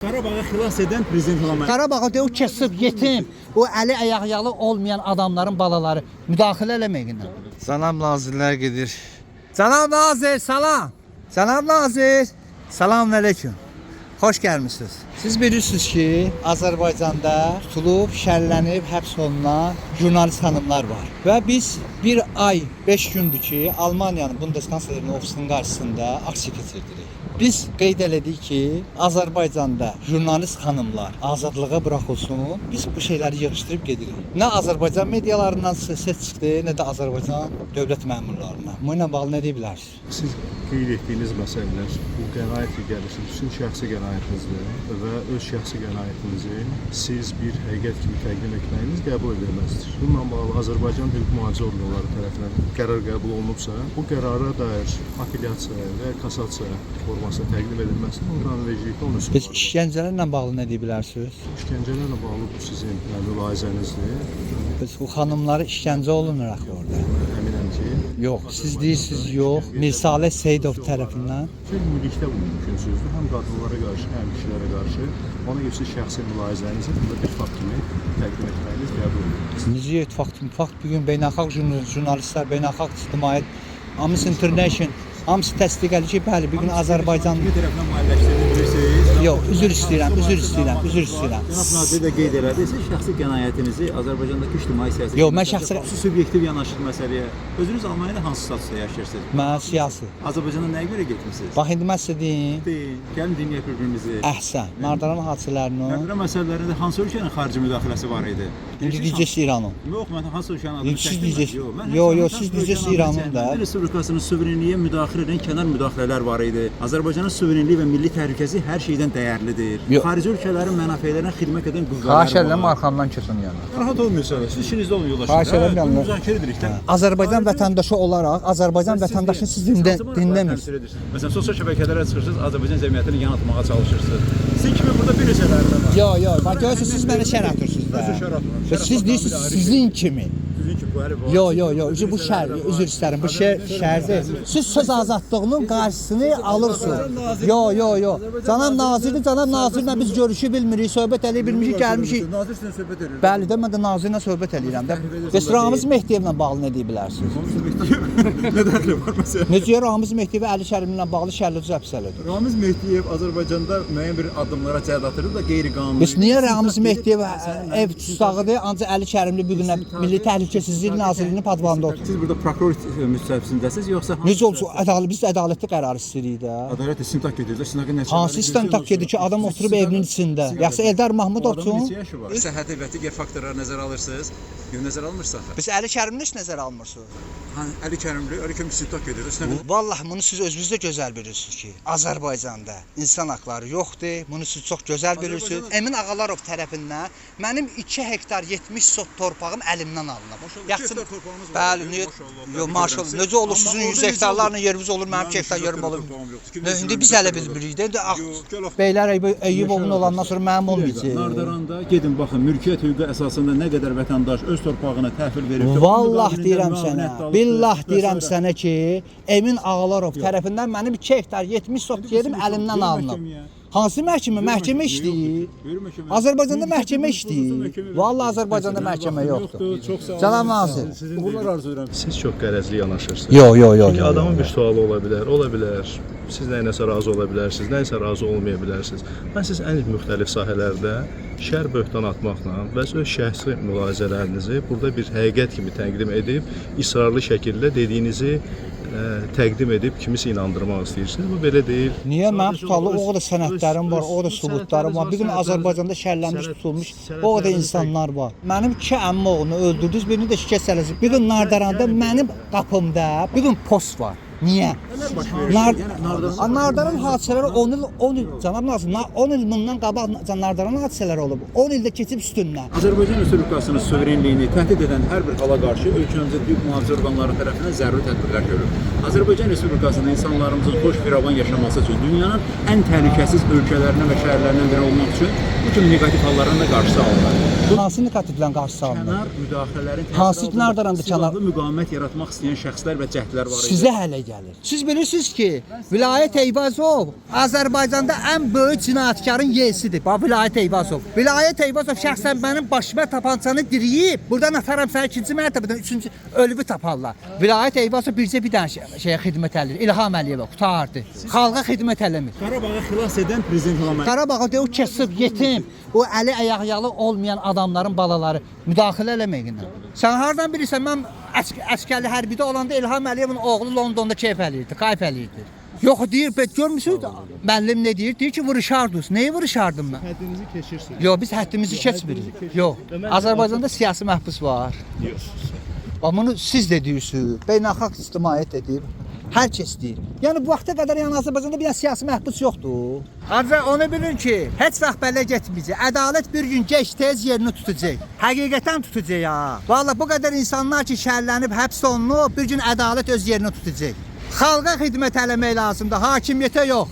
Qarabağı xilas edən prezident olanlar. Qarabağa da o kasıb, yetim, o əli ayaqyalı olmayan adamların balaları müdaxilə eləməyinlər. Salam nazirlər gedir. Salam nazir, salam. Salam nazir. Salam aleyküm. Xoş gəlmisiniz. Siz bilirsiniz ki, Azərbaycanda tutulub, şərlənib, həbs olunan jurnalist xanımlar var. Və biz bir ay, 5 gündür ki, Almaniyanın Bundeskanzlerinin ofisinin qarşısında aksiya keçirdirik. Biz qeyd elədik ki, Azərbaycanda jurnalist xanımlar azadlığa buraxılsın. Biz bu şeyləri yığışdırıb gedirik. Nə Azərbaycan medialarından ses çıxdı, nə də Azərbaycan dövlət məmurlarından. Bununla bağlı nə deyə bilərsiniz? Siz qeyd etdiyiniz məsələlər bu qənaət gəlirsiniz, sizin şəxsi qənaətinizdir və öz şəxsi qənaətinizi siz bir həqiqət kimi təqdim etməyiniz qəbul edilməzdir. Bununla bağlı Azərbaycan hüquq mühafizə orqanları tərəfindən qərar qəbul olunubsa, bu qərara dair apellyasiya və kassasiya formasına təqdim edilməsi qanunvericilikdə onu Biz işgəncələrlə bağlı nə deyə bilərsiniz? İşgəncələrlə bağlı bu sizin mülahizənizdir. Biz bu xanımları işgəncə olunur axı orada. Əminəm ki, Yox, siz deyirsiniz yox. Mirsalə Seyidov tərəfindən. ümumilikdə bu mümkünsüzdür. Həm qadınlara qarşı, həm kişilərə qarşı. Ona görə siz şəxsi mülahizənizi burada bir fakt kimi təqdim etməyiniz qəbul edilir. Necə fakt bu gün beynəlxalq jurnalistlər, beynəlxalq ictimaiyyət, Amnesty International hamısı təsdiq edir ki, bəli, bu gün Azərbaycan Bir tərəfdən maliyyələşdirirsiniz. Yox, üzr istəyirəm. Cənab nazir də qeyd elədi, siz şəxsi qənaətinizi Azərbaycandakı ictimai siyasət Yox, mən şəxsi subyektiv yanaşır məsələyə. Özünüz Almaniyada hansı statusda yaşayırsınız? mən siyasi. Azərbaycanda nəyə görə getmisiniz? Bax indi mən sizə deyim. Deyin, gəlin dinləyək bir-birimizi. Əhsən, Nardaran hadisələrini. Qəbirə məsələlərində hansı ölkənin xarici müdaxiləsi var idi? İndi deyəcəksiniz İranın. Yox, mən hansı ölkənin adını Siz deyəcəksiniz. Yox, Yox, siz deyəcəksiniz İranın da. Respublikasının suverenliyə müdaxilə edən kənar müdaxilələr var idi. Azərbaycanın suverenliyi və milli təhlükəsizliyi hər şeydən dəyərlidir. Yox. Xarici ölkələrin mənafelərinə xidmət edən qüvvələr Xahiş var. edirəm arxamdan keçin yəni. Narahat olmuyorsunuz. Siz işinizdə olun yoldaşlar. Xahiş edirəm Bunu yanına. müzakirə edirik də. Azərbaycan vətəndaşı olaraq Azərbaycan vətəndaşını siz dinləmirsiniz. Məsələn, sosial şəbəkələrə çıxırsınız, Azərbaycan cəmiyyətini yanıltmağa çalışırsınız. Sizin kimi burada bir neçələri də var. Yox, yox, bax görürsünüz siz mənə şər atırsınız da. Şər atmıram. Və siz deyirsiniz sizin kimi. Sizin kimi bu hələ var. Yox, yox, yox, bu şər, üzr istərəm, bu şərdir. Siz söz azadlığının qarşısını alırsınız. Yox, yox, yox. Cənab nazirlə biz görüşü bilmirik, söhbət eləyə bilmişik, gəlmişik. Nazir sizlə söhbət edir. Bəli də mən də nazirlə söhbət eləyirəm də. Bəs Ramiz Mehdiyevlə bağlı nə deyə bilərsiniz? Nə dəxli var məsələn? Necə Ramiz Mehdiyev Əli Şərimlə bağlı şərləci həbsələdir? Ramiz Mehdiyev Azərbaycanda müəyyən bir addımlara cəhd atırdı da qeyri-qanuni. Bəs niyə Ramiz Mehdiyev ev tutağıdır, ancaq Əli Şərimli bu günə Milli Təhlükəsizlik Nazirliyinin padvanında oturur? Siz burada prokuror müstəbsindəsiz yoxsa Necə olsun, biz ədalətli qərar istəyirik də. ədalət istintaq edirlər? Sizin nə? Hansı istintaq gedir ki, adam oturub evinin içində? Yoxsa Eldar Mahmudovçun? Səhhət və digər faktorları nəzərə alırsınız. Yox, nəzərə almırsanız. Biz Əli Kərimli heç nəzərə almırsınız. Əli Kərim istintaq edir. Vallahi bunu siz özünüz də gözəl bilirsiniz ki, Azərbaycanda insan haqları yoxdur. Bunu siz çox gözəl bilirsiniz. Emin Ağalarov tərəfindən mənim 2 hektar 70 sot torpağım əlimdən alınıb. Yaxşı torpağınız var. Bəli, yox maşallah. Necə olur sizin 100 hektarlarla yeriniz olur, mənim 2 hektar yerim olur. İndi biz hələ bilmirik də. Beylər Eyyubovun olandan sonra mənim olmayacaq. Nardaranda gedin baxın, mülkiyyət hüququ əsasında nə qədər vətəndaş öz torpağına təhvil verir. Vallah deyirəm sənə. Billah deyirəm sənə ki, Emin Ağalarov tərəfindən mənim 2 hektar 70 sot yerim əlimdən alınıb. Hansı məhkəmə? Məhkəmə işləyir. Azərbaycanda məhkəmə işləyir. Vallahi Azərbaycanda məhkəmə yoxdur. Cənab nazir. Uğurlar arzu edirəm. Siz çox qərəzli yanaşırsınız. Yox. Çünki adamın bir sualı ola bilər. Siz nəyinəsə razı ola bilərsiniz, nəyinsə razı olmaya bilərsiniz. Mən siz ən müxtəlif sahələrdə şər böhtan atmaqla və öz şəxsi mülahizələrinizi burada bir həqiqət kimi təqdim edib, israrlı şəkildə dediyinizi təqdim edib kimisə inandırmaq istəyirsiniz. Bu belə deyil. Niyə mənim tutarlı o qədər sənədlərim var, o qədər sübutlarım var. Bir gün Azərbaycanda şərlənmiş tutulmuş o qədər insanlar var. Mənim 2 əmmi oğlunu öldürdünüz, birini də şikəst sələsi. Bir gün Nardaranda mənim qapımda bir gün post var. Niyə? Nardaran hadisələri 10 il cənab nazir, 10 il bundan qabaq Nardaran hadisələri olub. 10 ildə keçib üstündən. Azərbaycan Respublikasının suverenliyini təhdid edən hər bir hala qarşı ölkəmizdə hüquq mühafizə orqanları tərəfindən zəruri tədbirlər görülür. Azərbaycan Respublikasında insanlarımızın xoş firavan yaşaması üçün dünyanın ən təhlükəsiz ölkələrindən və şəhərlərindən biri olmaq üçün bu kimi neqativ halların da qarşısı alınır. Hansı negativlərin qarşısı alınır? Kənar müdaxilələrin Hansı günlərdən silahlı müqavimət yaratmaq istəyən şəxslər və cəhdlər var idi. Sizə hələ gəlir. Siz bilirsiniz ki, Vilayət Eyvazov Azərbaycanda ən böyük cinayətkarın yersidir. Bax, Vilayət Eyvazov. Vilayət Eyvazov şəxsən mənim başıma tapançanı diriyib. Buradan ataram səni ikinci mərtəbədən, üçüncü ölübü taparlar. Vilayət Eyvazov bircə bir dənə şeyə xidmət eləyir. İlham Əliyeva qutardı. Xalqa xidmət eləmir. Qarabağı xilas edən prezident İlham Əliyev. Qarabağa deyir, o kəsib, yetim, o əli ayaqyalı olmayan adamların balaları müdaxilə eləməklə. Sən hardan bilirsən, mən əskərli hərbidə olanda İlham Əliyevin oğlu Londonda keyf eləyirdi, qayf eləyirdi. Yox, deyir, görmüsünüz, müəllim nə deyir? Deyir ki, vuruşardınız. Neyi vuruşardım mən? Həddinizi keçirsiniz. Yox, biz həddimizi keçmirik. Yox, Azərbaycanda siyasi məhbus var. Bax, bunu siz də deyirsiniz, beynəlxalq ictimaiyyət də deyir. Hər kəs deyir. Yəni bu vaxta qədər yəni Azərbaycanda bir siyasi məhbus yoxdur. Ancaq onu bilin ki, heç vaxt belə getməyəcək. Ədalət bir gün gec tez yerini tutacaq. Həqiqətən tutacaq ya. Vallahi bu qədər insanlar ki, şərlənib həbs olunub, bir gün ədalət öz yerini tutacaq. Xalqa xidmət eləmək lazımdır, hakimiyyətə yox.